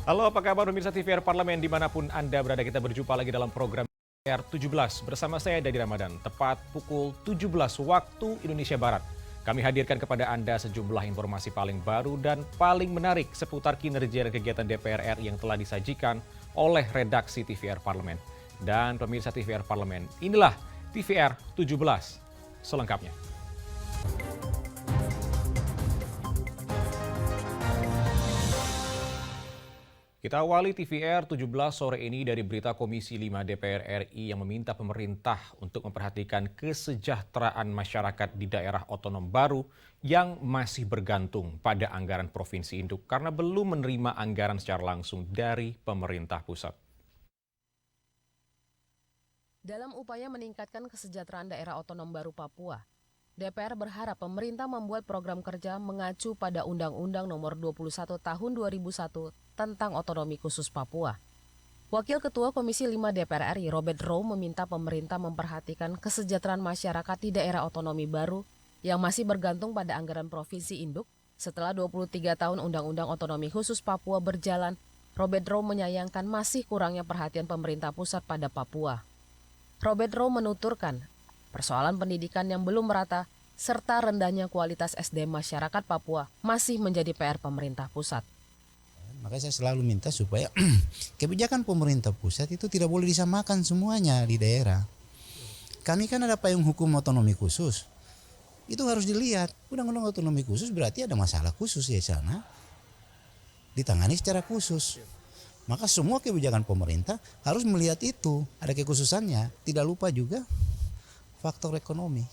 Halo, apa kabar pemirsa TVR Parlemen dimanapun Anda berada, kita berjumpa lagi dalam program TVR 17 bersama saya Dadi Ramadan, tepat pukul 17 waktu Indonesia Barat. Kami hadirkan kepada Anda sejumlah informasi paling baru dan paling menarik seputar kinerja dan kegiatan DPR RI yang telah disajikan oleh redaksi TVR Parlemen. Dan pemirsa TVR Parlemen, inilah TVR 17 selengkapnya. Kita awali TVR 17 sore ini dari berita Komisi 5 DPR RI yang meminta pemerintah untuk memperhatikan kesejahteraan masyarakat di daerah otonom baru yang masih bergantung pada anggaran provinsi induk karena belum menerima anggaran secara langsung dari pemerintah pusat. Dalam upaya meningkatkan kesejahteraan daerah otonom baru Papua, DPR berharap pemerintah membuat program kerja mengacu pada Undang-Undang Nomor 21 Tahun 2001 tentang Otonomi Khusus Papua. Wakil Ketua Komisi 5 DPR RI Robert Rowe meminta pemerintah memperhatikan kesejahteraan masyarakat di daerah otonomi baru yang masih bergantung pada anggaran provinsi induk. Setelah 23 tahun Undang-Undang Otonomi Khusus Papua berjalan, Robert Rowe menyayangkan masih kurangnya perhatian pemerintah pusat pada Papua. Robert Rowe menuturkan, persoalan pendidikan yang belum merata serta rendahnya kualitas SDM masyarakat Papua masih menjadi PR pemerintah pusat. Makanya saya selalu minta supaya kebijakan pemerintah pusat itu tidak boleh disamakan semuanya di daerah. Kami kan ada payung hukum otonomi khusus. Itu harus dilihat. Undang-undang otonomi khusus berarti ada masalah khusus di sana. Ditangani secara khusus. Maka semua kebijakan pemerintah harus melihat itu. Ada kekhususannya. Tidak lupa juga faktor ekonomi.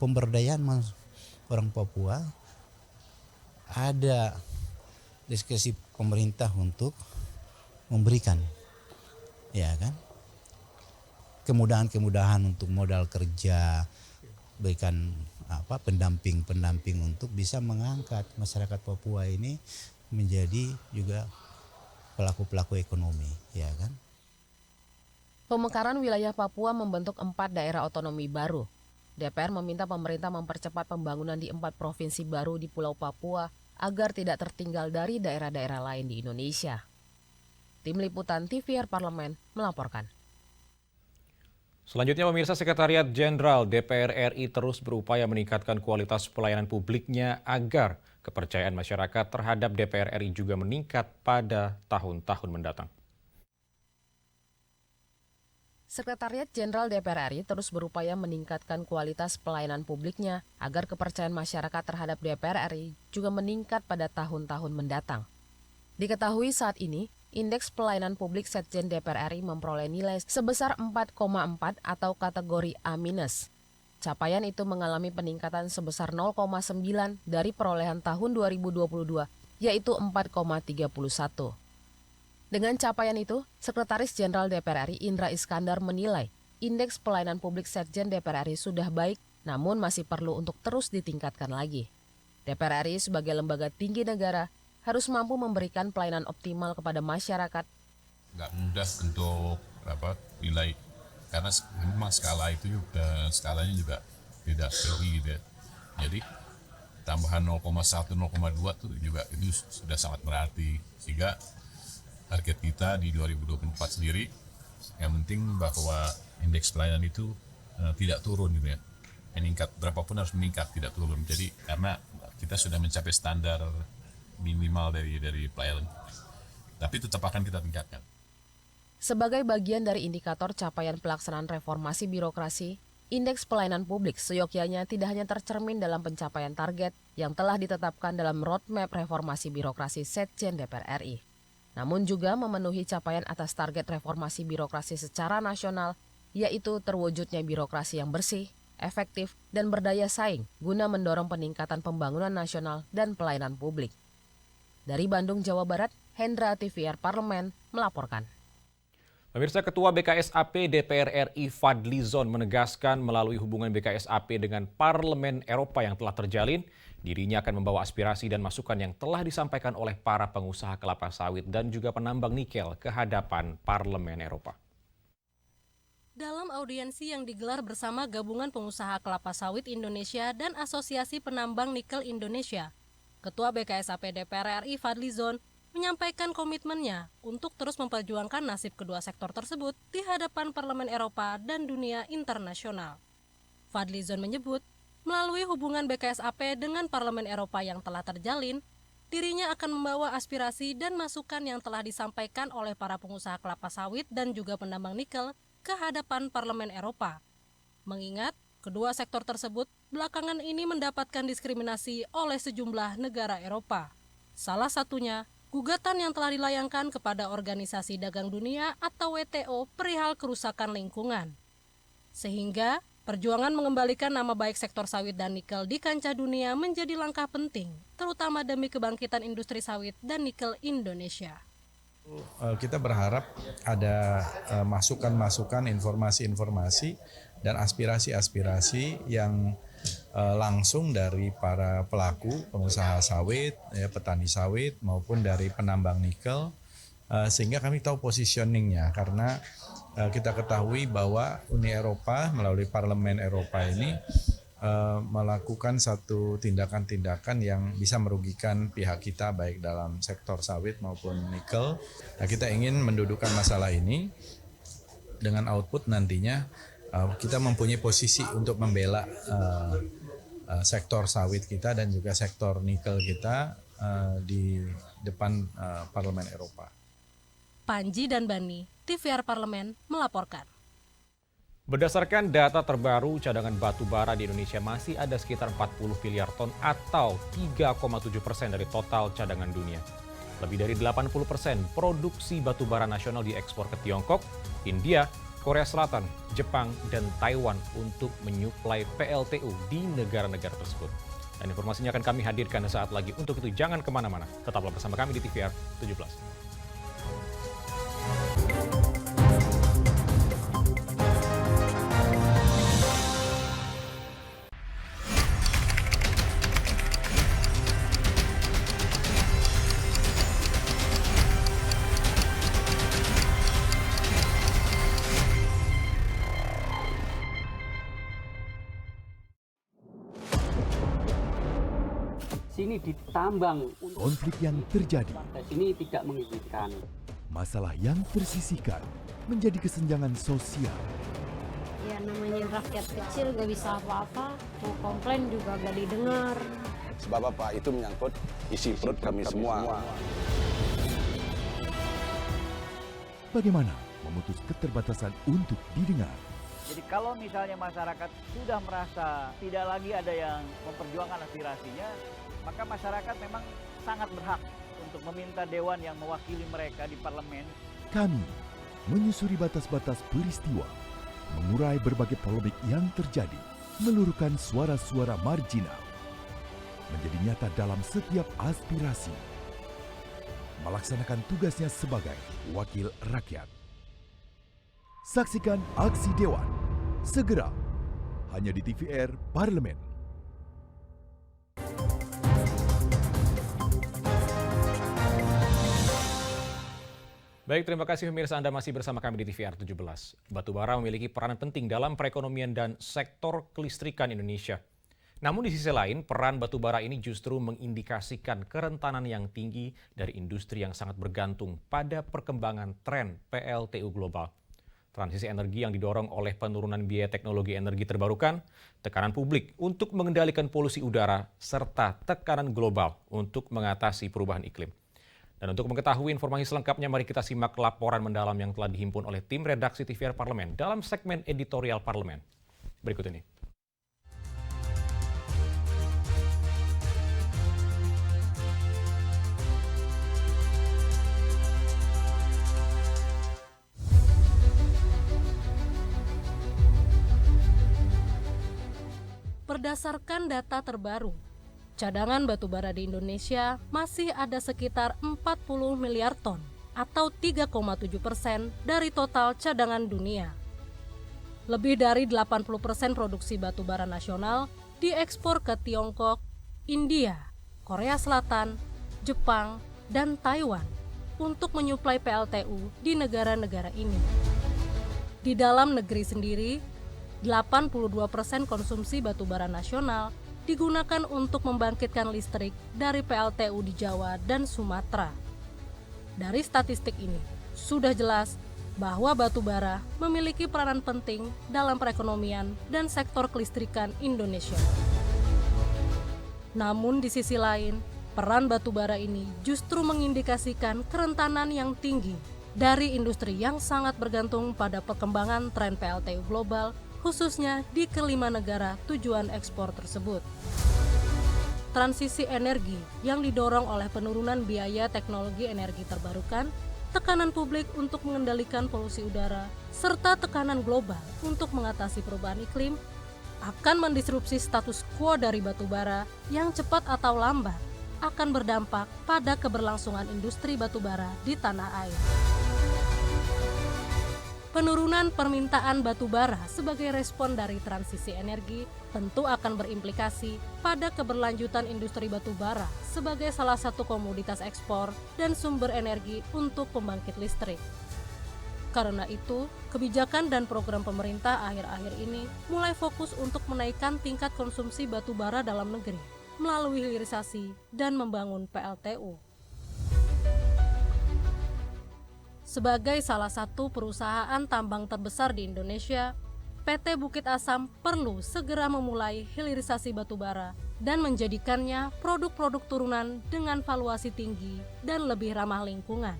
Pemberdayaan orang Papua. Ada diskresi pemerintah untuk memberikan, ya kan, kemudahan-kemudahan untuk modal kerja, berikan pendamping untuk bisa mengangkat masyarakat Papua ini menjadi juga pelaku-pelaku ekonomi, ya kan. Pemekaran wilayah Papua membentuk 4 daerah otonomi baru. DPR meminta pemerintah mempercepat pembangunan di 4 provinsi baru di Pulau Papua agar tidak tertinggal dari daerah-daerah lain di Indonesia. Tim Liputan TVR Parlemen melaporkan. Selanjutnya pemirsa, Sekretariat Jenderal DPR RI terus berupaya meningkatkan kualitas pelayanan publiknya agar kepercayaan masyarakat terhadap DPR RI juga meningkat pada tahun-tahun mendatang. Sekretariat Jenderal DPR RI terus berupaya meningkatkan kualitas pelayanan publiknya agar kepercayaan masyarakat terhadap DPR RI juga meningkat pada tahun-tahun mendatang. Diketahui saat ini, Indeks Pelayanan Publik Setjen DPR RI memperoleh nilai sebesar 4,4 atau kategori A-. Capaian itu mengalami peningkatan sebesar 0,9 dari perolehan tahun 2022, yaitu 4,31. Dengan capaian itu, Sekretaris Jenderal DPR RI Indra Iskandar menilai Indeks Pelayanan Publik Setjen DPR RI sudah baik, namun masih perlu untuk terus ditingkatkan lagi. DPR RI sebagai lembaga tinggi negara harus mampu memberikan pelayanan optimal kepada masyarakat. Nggak mudah untuk nilai, karena memang skalanya juga tidak tinggi gitu ya. Jadi tambahan 0,1, 0,2 itu juga itu sudah sangat berarti, sehingga target kita di 2024 sendiri yang penting bahwa indeks pelayanan itu tidak turun gitu ya. Meningkat, berapapun harus meningkat, tidak turun. Jadi karena kita sudah mencapai standar minimal dari pelayanan. Tapi tetap akan kita tingkatkan. Sebagai bagian dari indikator capaian pelaksanaan reformasi birokrasi, Indeks Pelayanan Publik seyogyanya tidak hanya tercermin dalam pencapaian target yang telah ditetapkan dalam roadmap reformasi birokrasi Setjen DPR RI. Namun juga memenuhi capaian atas target reformasi birokrasi secara nasional, yaitu terwujudnya birokrasi yang bersih, efektif, dan berdaya saing guna mendorong peningkatan pembangunan nasional dan pelayanan publik. Dari Bandung, Jawa Barat, Hendra TVR Parlemen melaporkan. Pemirsa, Ketua BKSAP DPR RI Fadlizon menegaskan melalui hubungan BKSAP dengan Parlemen Eropa yang telah terjalin, dirinya akan membawa aspirasi dan masukan yang telah disampaikan oleh para pengusaha kelapa sawit dan juga penambang nikel ke hadapan Parlemen Eropa. Dalam audiensi yang digelar bersama Gabungan Pengusaha Kelapa Sawit Indonesia dan Asosiasi Penambang Nikel Indonesia, Ketua BKSAP DPR RI Fadlizon menyampaikan komitmennya untuk terus memperjuangkan nasib kedua sektor tersebut di hadapan Parlemen Eropa dan dunia internasional. Fadlizon menyebut, melalui hubungan BKSAP dengan Parlemen Eropa yang telah terjalin, dirinya akan membawa aspirasi dan masukan yang telah disampaikan oleh para pengusaha kelapa sawit dan juga penambang nikel ke hadapan Parlemen Eropa. Mengingat, kedua sektor tersebut belakangan ini mendapatkan diskriminasi oleh sejumlah negara Eropa. Salah satunya, gugatan yang telah dilayangkan kepada Organisasi Dagang Dunia atau WTO perihal kerusakan lingkungan. Sehingga, perjuangan mengembalikan nama baik sektor sawit dan nikel di kancah dunia menjadi langkah penting, terutama demi kebangkitan industri sawit dan nikel Indonesia. Kita berharap ada masukan-masukan, informasi-informasi, dan aspirasi-aspirasi yang langsung dari para pelaku pengusaha sawit, petani sawit maupun dari penambang nikel, sehingga kami tahu positioningnya karena kita ketahui bahwa Uni Eropa melalui Parlemen Eropa ini melakukan satu tindakan-tindakan yang bisa merugikan pihak kita baik dalam sektor sawit maupun nikel. Nah, kita ingin mendudukan masalah ini dengan output nantinya kita mempunyai posisi untuk membela sektor sawit kita dan juga sektor nikel kita di depan Parlemen Eropa. Panji dan Bani, TVR Parlemen melaporkan. Berdasarkan data terbaru, cadangan batu bara di Indonesia masih ada sekitar 40 miliar ton atau 3,7% dari total cadangan dunia. Lebih dari 80% produksi batu bara nasional diekspor ke Tiongkok, India, Korea Selatan, Jepang, dan Taiwan untuk menyuplai PLTU di negara-negara tersebut. Dan informasinya akan kami hadirkan saat lagi. Untuk itu jangan kemana-mana. Tetaplah bersama kami di TVR 17. Sini ditambang. Konflik yang terjadi, Sini tidak mengizinkan. masalah yang tersisihkan menjadi kesenjangan sosial. Ya namanya rakyat kecil gak bisa apa-apa, mau komplain juga gak didengar. Sebab apa? Itu menyangkut isi perut kami semua. Bagaimana memutus keterbatasan untuk didengar? Jadi kalau misalnya masyarakat sudah merasa tidak lagi ada yang memperjuangkan aspirasinya, maka masyarakat memang sangat berhak untuk meminta dewan yang mewakili mereka di parlemen. Kami menyusuri batas-batas peristiwa, mengurai berbagai polemik yang terjadi, meluruhkan suara-suara marginal, menjadi nyata dalam setiap aspirasi, melaksanakan tugasnya sebagai wakil rakyat. Saksikan aksi Dewan segera hanya di TVR Parlemen. Baik, terima kasih pemirsa, Anda masih bersama kami di TVR 17. Batubara memiliki peran penting dalam perekonomian dan sektor kelistrikan Indonesia. Namun di sisi lain, peran batubara ini justru mengindikasikan kerentanan yang tinggi dari industri yang sangat bergantung pada perkembangan tren PLTU global. Transisi energi yang didorong oleh penurunan biaya teknologi energi terbarukan, tekanan publik untuk mengendalikan polusi udara, serta tekanan global untuk mengatasi perubahan iklim. Dan untuk mengetahui informasi selengkapnya, mari kita simak laporan mendalam yang telah dihimpun oleh tim redaksi TVR Parlemen dalam segmen editorial Parlemen. Berikut ini. Berdasarkan data terbaru, cadangan batubara di Indonesia masih ada sekitar 40 miliar ton atau 3,7% dari total cadangan dunia. Lebih dari 80% produksi batubara nasional diekspor ke Tiongkok, India, Korea Selatan, Jepang, dan Taiwan untuk menyuplai PLTU di negara-negara ini. Di dalam negeri sendiri, 82% konsumsi batubara nasional digunakan untuk membangkitkan listrik dari PLTU di Jawa dan Sumatera. Dari statistik ini, sudah jelas bahwa batu bara memiliki peranan penting dalam perekonomian dan sektor kelistrikan Indonesia. Namun di sisi lain, peran batu bara ini justru mengindikasikan kerentanan yang tinggi dari industri yang sangat bergantung pada perkembangan tren PLTU global, khususnya di kelima negara tujuan ekspor tersebut. Transisi energi yang didorong oleh penurunan biaya teknologi energi terbarukan, tekanan publik untuk mengendalikan polusi udara, serta tekanan global untuk mengatasi perubahan iklim, akan mendisrupsi status quo dari batu bara yang cepat atau lambat akan berdampak pada keberlangsungan industri batu bara di tanah air. Penurunan permintaan batu bara sebagai respon dari transisi energi tentu akan berimplikasi pada keberlanjutan industri batu bara sebagai salah satu komoditas ekspor dan sumber energi untuk pembangkit listrik. Karena itu, kebijakan dan program pemerintah akhir-akhir ini mulai fokus untuk menaikkan tingkat konsumsi batu bara dalam negeri melalui hilirisasi dan membangun PLTU. Sebagai salah satu perusahaan tambang terbesar di Indonesia, PT Bukit Asam perlu segera memulai hilirisasi batu bara dan menjadikannya produk-produk turunan dengan valuasi tinggi dan lebih ramah lingkungan,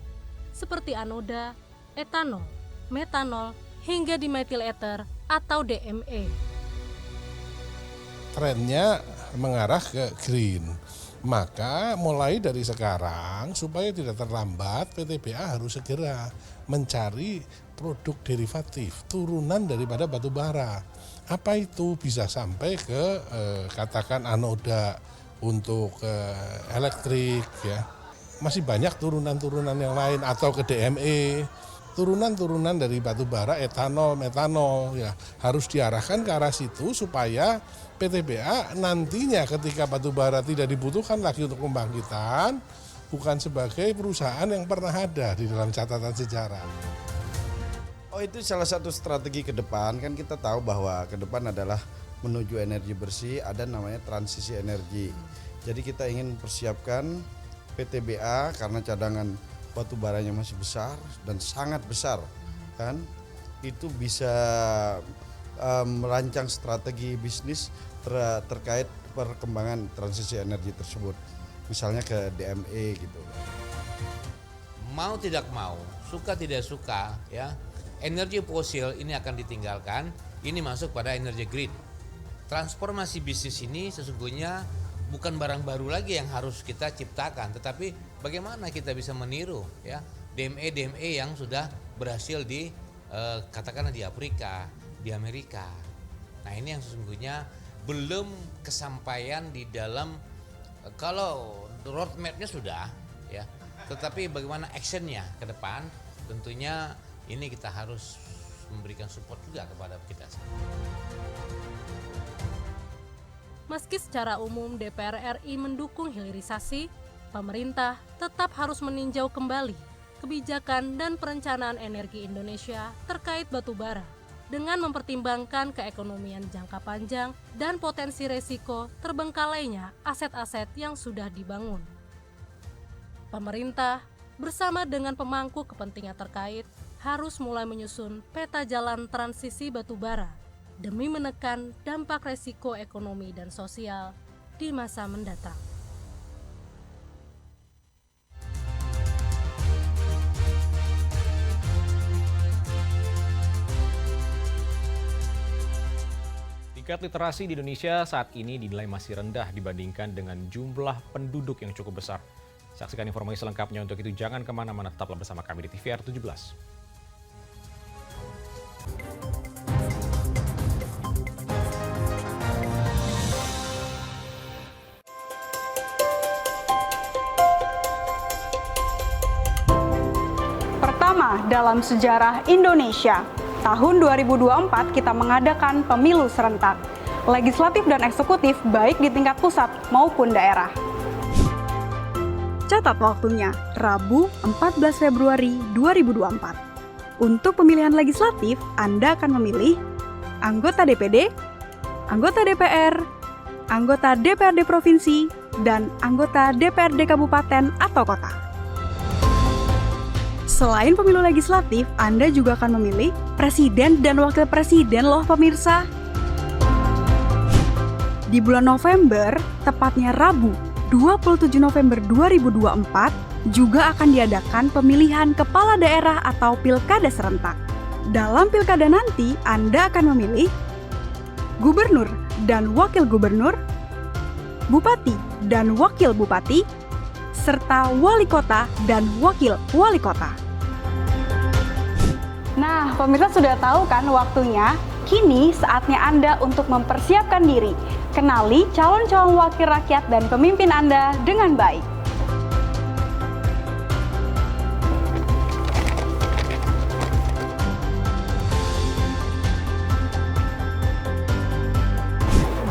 seperti anoda, etanol, metanol, hingga dimethyl ether atau DME. Trennya mengarah ke green. Maka mulai dari sekarang supaya tidak terlambat, PTBA harus segera mencari produk derivatif turunan daripada batu bara. Apa itu? Bisa sampai ke katakan anoda untuk elektrik ya. Masih banyak turunan-turunan yang lain atau ke DME. Turunan-turunan dari batu bara, etanol, metanol ya harus diarahkan ke arah situ supaya PTBA nantinya ketika batu bara tidak dibutuhkan lagi untuk pembangkitan, bukan sebagai perusahaan yang pernah ada di dalam catatan sejarah. Oh, itu salah satu strategi ke depan, kan kita tahu bahwa ke depan adalah menuju energi bersih, ada namanya transisi energi. Jadi kita ingin mempersiapkan PTBA karena cadangan batu baranya masih besar dan sangat besar, kan? Itu bisa merancang strategi bisnis terkait perkembangan transisi energi tersebut, misalnya ke DME gitu. Mau tidak mau, suka tidak suka, ya, energi fosil ini akan ditinggalkan. Ini masuk pada energi green. Transformasi bisnis ini sesungguhnya bukan barang baru lagi yang harus kita ciptakan, tetapi bagaimana kita bisa meniru, ya, DME yang sudah berhasil di katakanlah di Afrika, di Amerika. Nah, ini yang sesungguhnya belum kesampaian di dalam, kalau roadmap-nya sudah, ya, tetapi bagaimana actionnya ke depan, tentunya ini kita harus memberikan support juga kepada kita. Meski secara umum DPR RI mendukung hilirisasi, pemerintah tetap harus meninjau kembali kebijakan dan perencanaan energi Indonesia terkait batu bara dengan mempertimbangkan keekonomian jangka panjang dan potensi resiko terbengkalainya aset-aset yang sudah dibangun. Pemerintah bersama dengan pemangku kepentingan terkait harus mulai menyusun peta jalan transisi batu bara demi menekan dampak resiko ekonomi dan sosial di masa mendatang. Tingkat literasi di Indonesia saat ini dinilai masih rendah dibandingkan dengan jumlah penduduk yang cukup besar. Saksikan informasi selengkapnya. Untuk itu jangan kemana-mana, tetaplah bersama kami di TVR 17. Pertama dalam sejarah Indonesia, tahun 2024 kita mengadakan pemilu serentak, legislatif dan eksekutif baik di tingkat pusat maupun daerah. Catat waktunya, Rabu 14 Februari 2024. Untuk pemilihan legislatif, Anda akan memilih anggota DPD, anggota DPR, anggota DPRD Provinsi, dan anggota DPRD Kabupaten atau Kota. Selain pemilu legislatif, Anda juga akan memilih presiden dan wakil presiden loh pemirsa. Di bulan November, tepatnya Rabu, 27 November 2024, juga akan diadakan pemilihan kepala daerah atau pilkada serentak. Dalam pilkada nanti, Anda akan memilih gubernur dan wakil gubernur, bupati dan wakil bupati, serta wali kota dan wakil wali kota. Nah, pemirsa sudah tahu kan waktunya? Kini saatnya Anda untuk mempersiapkan diri. Kenali calon-calon wakil rakyat dan pemimpin Anda dengan baik.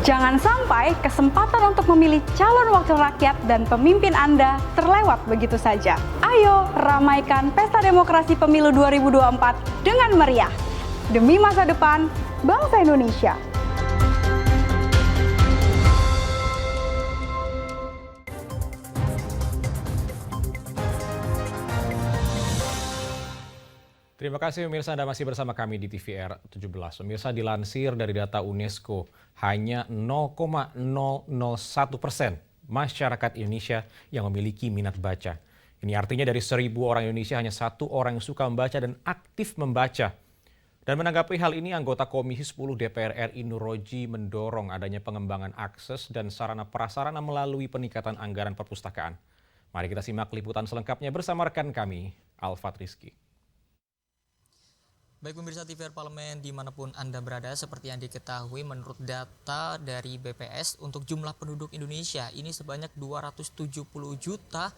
Jangan sampai kesempatan untuk memilih calon wakil rakyat dan pemimpin Anda terlewat begitu saja. Ayo ramaikan Pesta Demokrasi Pemilu 2024 dengan meriah. Demi masa depan bangsa Indonesia. Terima kasih pemirsa, Anda masih bersama kami di TVR 17. Pemirsa, dilansir dari data UNESCO, hanya 0,001% masyarakat Indonesia yang memiliki minat baca. Ini artinya dari 1.000 orang Indonesia hanya 1 orang yang suka membaca dan aktif membaca. Dan menanggapi hal ini, anggota Komisi 10 DPR RI Nur Roji mendorong adanya pengembangan akses dan sarana prasarana melalui peningkatan anggaran perpustakaan. Mari kita simak liputan selengkapnya bersama rekan kami, Alfat Rizky. Baik pemirsa TVR Parlemen dimanapun Anda berada, seperti yang diketahui menurut data dari BPS untuk jumlah penduduk Indonesia ini sebanyak 270 juta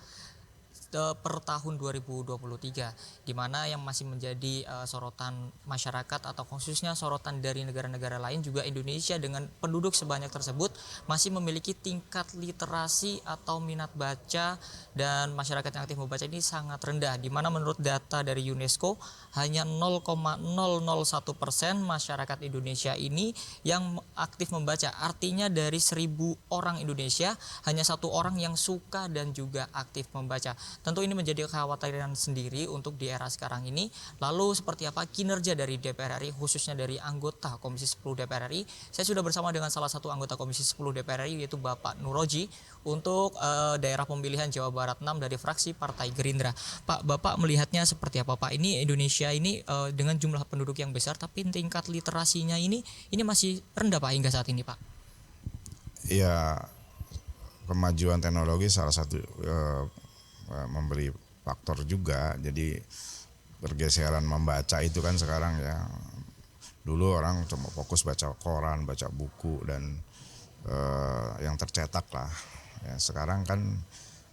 per tahun 2023, di mana yang masih menjadi sorotan masyarakat atau khususnya sorotan dari negara-negara lain juga Indonesia dengan penduduk sebanyak tersebut masih memiliki tingkat literasi atau minat baca dan masyarakat yang aktif membaca ini sangat rendah, di mana menurut data dari UNESCO hanya 0,001% masyarakat Indonesia ini yang aktif membaca. Artinya dari 1.000 orang Indonesia hanya 1 orang yang suka dan juga aktif membaca. Tentu ini menjadi kekhawatiran sendiri untuk di era sekarang ini. Lalu seperti apa kinerja dari DPR RI, khususnya dari anggota Komisi 10 DPR RI? Saya sudah bersama dengan salah satu anggota Komisi 10 DPR RI, yaitu Bapak Nur Roji, untuk daerah pemilihan Jawa Barat 6 dari fraksi Partai Gerindra. Pak, Bapak melihatnya seperti apa, Pak? Ini Indonesia ini dengan jumlah penduduk yang besar, tapi tingkat literasinya ini masih rendah, Pak, hingga saat ini, Pak. Ya, kemajuan teknologi salah satu memberi faktor juga. Jadi pergeseran membaca itu kan sekarang ya, dulu orang cuma fokus baca koran, baca buku dan yang tercetak lah ya. Sekarang kan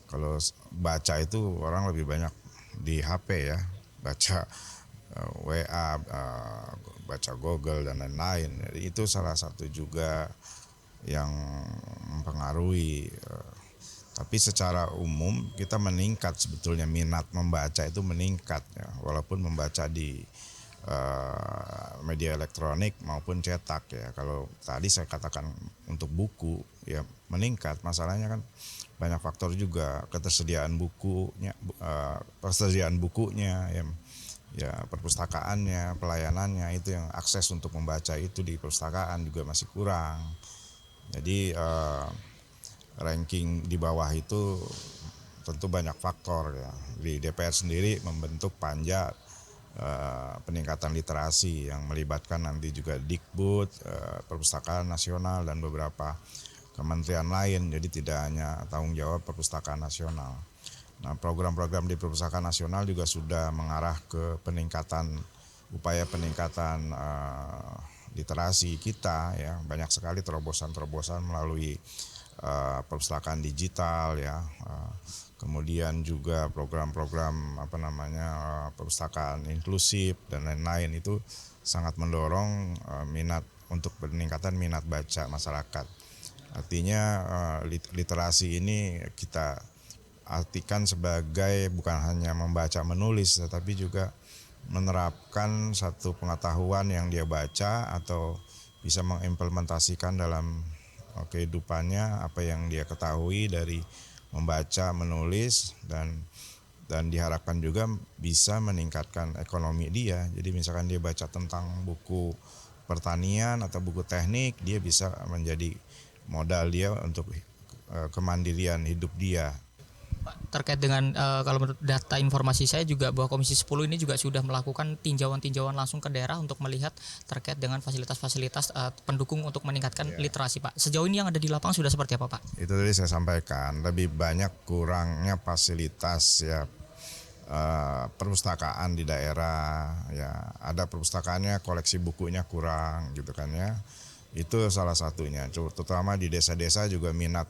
kalau baca itu orang lebih banyak di HP ya, baca WA, baca Google dan lain-lain. Jadi itu salah satu juga yang mempengaruhi. Tapi secara umum kita meningkat, sebetulnya minat membaca itu meningkat ya, walaupun membaca di media elektronik maupun cetak ya. Kalau tadi saya katakan untuk buku ya meningkat, masalahnya kan banyak faktor juga, ketersediaan bukunya, ya perpustakaannya, pelayanannya, itu yang akses untuk membaca itu di perpustakaan juga masih kurang. Jadi ranking di bawah itu tentu banyak faktor ya. Di DPR sendiri membentuk panja peningkatan literasi yang melibatkan nanti juga Dikbud, Perpustakaan Nasional dan beberapa kementerian lain. Jadi tidak hanya tanggung jawab Perpustakaan Nasional. Nah, program-program di Perpustakaan Nasional juga sudah mengarah ke peningkatan, upaya peningkatan literasi kita ya. Banyak sekali terobosan-terobosan melalui perpustakaan digital ya, kemudian juga program-program perpustakaan inklusif dan lain-lain, itu sangat mendorong minat untuk peningkatan minat baca masyarakat. Artinya literasi ini kita artikan sebagai bukan hanya membaca menulis, tetapi juga menerapkan satu pengetahuan yang dia baca atau bisa mengimplementasikan dalam kehidupannya apa yang dia ketahui dari membaca, menulis, dan dan diharapkan juga bisa meningkatkan ekonomi dia. Jadi misalkan dia baca tentang buku pertanian atau buku teknik, dia bisa menjadi modal dia untuk kemandirian hidup dia. Pak, terkait dengan kalau menurut data informasi saya juga bahwa Komisi 10 ini juga sudah melakukan tinjauan-tinjauan langsung ke daerah untuk melihat terkait dengan fasilitas-fasilitas pendukung untuk meningkatkan literasi, Pak. Sejauh ini yang ada di lapangan sudah seperti apa, Pak? Itu tadi saya sampaikan, lebih banyak kurangnya fasilitas ya, perpustakaan di daerah ya, ada perpustakaannya, koleksi bukunya kurang gitu kan ya. Itu salah satunya, terutama di desa-desa juga minat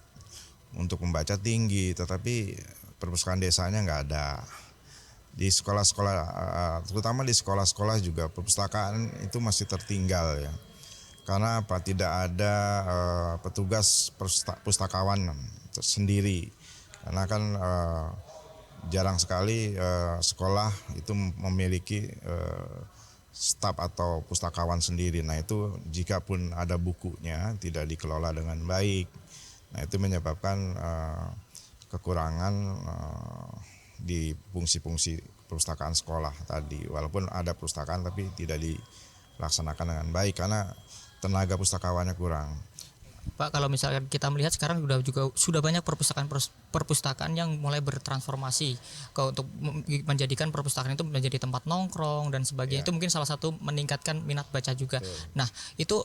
untuk membaca tinggi, tetapi perpustakaan desanya nggak ada. Di sekolah-sekolah, terutama di sekolah-sekolah juga perpustakaan itu masih tertinggal ya. Karena apa? Tidak ada petugas pustakawan sendiri. Karena kan jarang sekali sekolah itu memiliki staf atau pustakawan sendiri. Nah itu jika pun ada bukunya tidak dikelola dengan baik. Nah itu menyebabkan kekurangan di fungsi-fungsi perpustakaan sekolah tadi. Walaupun ada perpustakaan tapi tidak dilaksanakan dengan baik karena tenaga pustakawannya kurang. Pak, kalau misalkan kita melihat sekarang sudah banyak perpustakaan yang mulai bertransformasi untuk menjadikan perpustakaan itu menjadi tempat nongkrong dan sebagainya. Itu mungkin salah satu meningkatkan minat baca juga. Nah, itu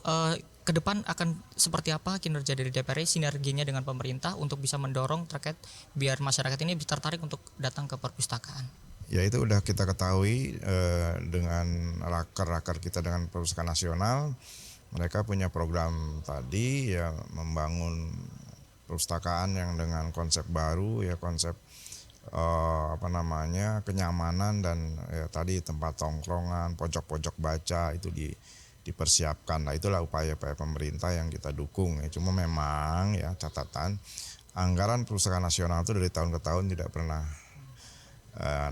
ke depan akan seperti apa kinerja dari DPR, sinerginya dengan pemerintah untuk bisa mendorong terkait biar masyarakat ini tertarik untuk datang ke perpustakaan? Ya itu udah kita ketahui dengan raker-raker kita dengan Perpustakaan Nasional. Mereka punya program tadi ya, membangun perpustakaan yang dengan konsep baru ya, konsep kenyamanan dan ya, tadi tempat tongkrongan, pojok-pojok baca itu dipersiapkan. Nah itulah upaya-upaya pemerintah yang kita dukung ya. Cuma memang ya catatan anggaran Perpustakaan Nasional itu dari tahun ke tahun tidak pernah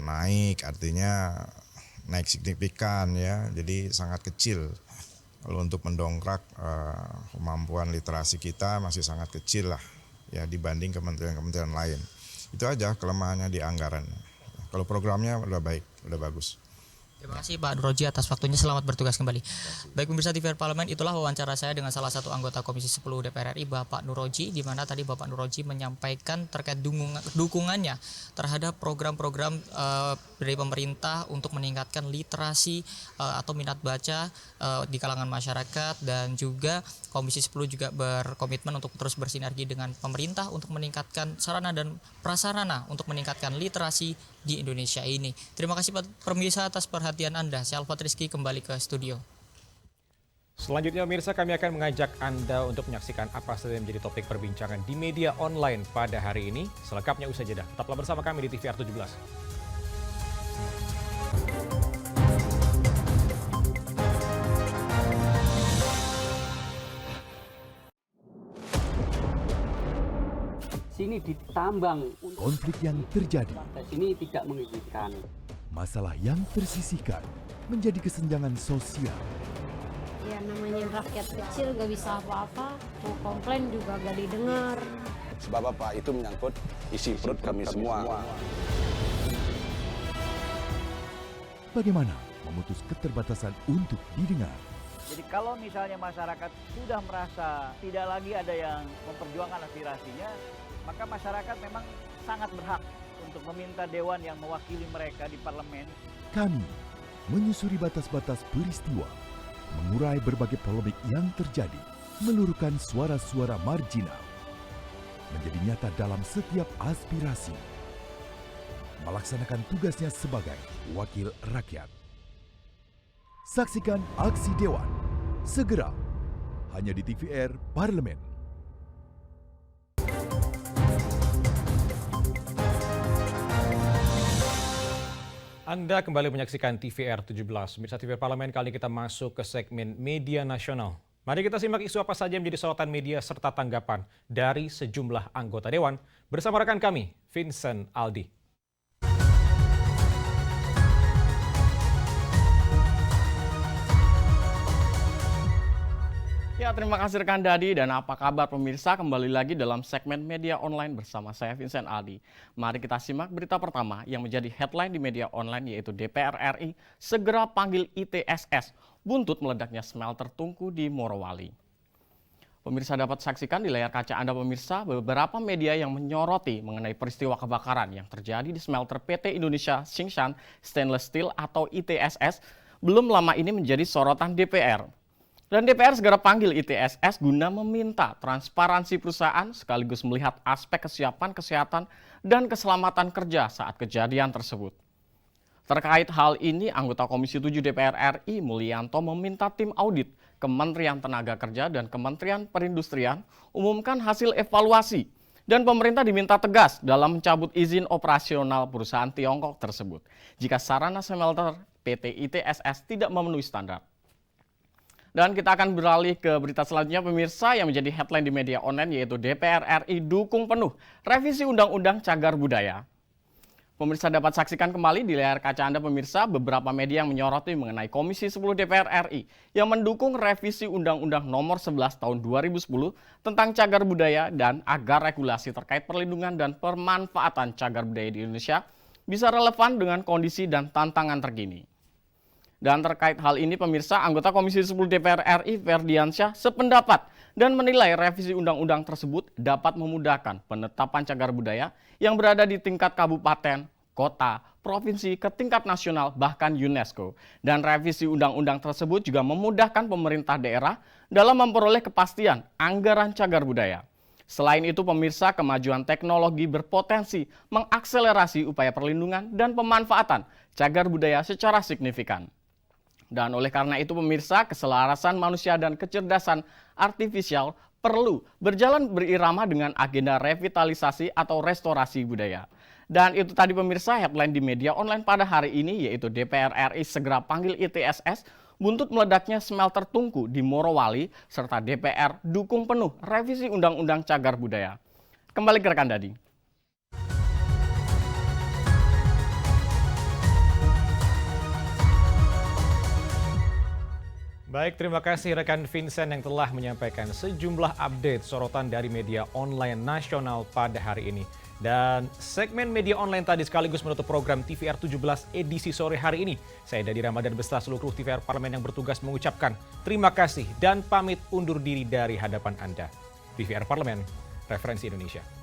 naik, artinya naik signifikan ya, jadi sangat kecil. Kalau untuk mendongkrak kemampuan literasi kita masih sangat kecil lah ya dibanding kementerian-kementerian lain. Itu aja kelemahannya di anggaran. Kalau programnya udah baik, udah bagus. Terima kasih Pak Nuroji atas waktunya, selamat bertugas kembali. Baik pemirsa TVR Parlemen, itulah wawancara saya dengan salah satu anggota Komisi 10 DPR RI, Bapak Nuroji, di mana tadi Bapak Nuroji menyampaikan terkait dukungannya terhadap program-program dari pemerintah untuk meningkatkan literasi atau minat baca di kalangan masyarakat, dan juga Komisi 10 juga berkomitmen untuk terus bersinergi dengan pemerintah untuk meningkatkan sarana dan prasarana untuk meningkatkan literasi di Indonesia ini. Terima kasih pemirsa atas perhatian Anda. Saya Alfat Rizky kembali ke studio. Selanjutnya pemirsa, kami akan mengajak Anda untuk menyaksikan apa saja yang menjadi topik perbincangan di media online pada hari ini. Selengkapnya usai jeda. Tetaplah bersama kami di TVR 17. Sini ditambang. Konflik yang terjadi. Sini tidak mengizinkan. Masalah yang tersisihkan menjadi kesenjangan sosial. Ya namanya rakyat kecil gak bisa apa-apa, mau komplain juga gak didengar. Sebab apa? Itu menyangkut isi perut kami semua. Bagaimana memutus keterbatasan untuk didengar? Jadi kalau misalnya masyarakat sudah merasa tidak lagi ada yang memperjuangkan aspirasinya, maka masyarakat memang sangat berhak untuk meminta dewan yang mewakili mereka di parlemen. Kami menyusuri batas-batas peristiwa, mengurai berbagai polemik yang terjadi, meluruhkan suara-suara marginal, menjadi nyata dalam setiap aspirasi, melaksanakan tugasnya sebagai wakil rakyat. Saksikan aksi Dewan segera hanya di TVR Parlemen. Anda kembali menyaksikan TVR 17. Pemirsa TVR Parlemen, kali ini kita masuk ke segmen Media Nasional. Mari kita simak isu apa saja yang menjadi sorotan media serta tanggapan dari sejumlah anggota Dewan bersama rekan kami, Vincent Aldi. Ya, Ya, terima kasih rekan Dadi, dan apa kabar pemirsa? Kembali lagi dalam segmen media online bersama saya Vincent Aldi. Mari kita simak berita pertama yang menjadi headline di media online, yaitu DPR RI segera panggil ITSS, buntut meledaknya smelter tungku di Morowali. Pemirsa dapat saksikan di layar kaca Anda pemirsa beberapa media yang menyoroti mengenai peristiwa kebakaran yang terjadi di smelter PT Indonesia Tsingshan Stainless Steel atau ITSS belum lama ini menjadi sorotan DPR. Dan DPR segera panggil ITSS guna meminta transparansi perusahaan sekaligus melihat aspek kesiapan kesehatan dan keselamatan kerja saat kejadian tersebut. Terkait hal ini, anggota Komisi 7 DPR RI Mulyanto meminta tim audit Kementerian Tenaga Kerja dan Kementerian Perindustrian umumkan hasil evaluasi dan pemerintah diminta tegas dalam mencabut izin operasional perusahaan Tiongkok tersebut jika sarana smelter PT ITSS tidak memenuhi standar. Dan kita akan beralih ke berita selanjutnya pemirsa yang menjadi headline di media online, yaitu DPR RI dukung penuh revisi Undang-Undang Cagar Budaya. Pemirsa dapat saksikan kembali di layar kaca Anda pemirsa beberapa media yang menyoroti mengenai Komisi 10 DPR RI yang mendukung revisi Undang-Undang Nomor 11 Tahun 2010 tentang cagar budaya dan agar regulasi terkait perlindungan dan pemanfaatan cagar budaya di Indonesia bisa relevan dengan kondisi dan tantangan terkini. Dan terkait hal ini pemirsa, anggota Komisi 10 DPR RI Ferdiansyah sependapat dan menilai revisi undang-undang tersebut dapat memudahkan penetapan cagar budaya yang berada di tingkat kabupaten, kota, provinsi ke tingkat nasional bahkan UNESCO. Dan revisi undang-undang tersebut juga memudahkan pemerintah daerah dalam memperoleh kepastian anggaran cagar budaya. Selain itu pemirsa, kemajuan teknologi berpotensi mengakselerasi upaya perlindungan dan pemanfaatan cagar budaya secara signifikan. Dan oleh karena itu pemirsa, keselarasan manusia dan kecerdasan artifisial perlu berjalan berirama dengan agenda revitalisasi atau restorasi budaya. Dan itu tadi pemirsa headline di media online pada hari ini, yaitu DPR RI segera panggil ITSS, buntut meledaknya smelter tungku di Morowali, serta DPR dukung penuh revisi Undang-Undang Cagar Budaya. Kembali ke rekan Dadi. Baik, terima kasih rekan Vincent yang telah menyampaikan sejumlah update sorotan dari media online nasional pada hari ini. Dan segmen media online tadi sekaligus menutup program TVR 17 edisi sore hari ini. Saya Dadi Ramadan beserta seluruh TVR Parlemen yang bertugas mengucapkan terima kasih dan pamit undur diri dari hadapan Anda. TVR Parlemen, referensi Indonesia.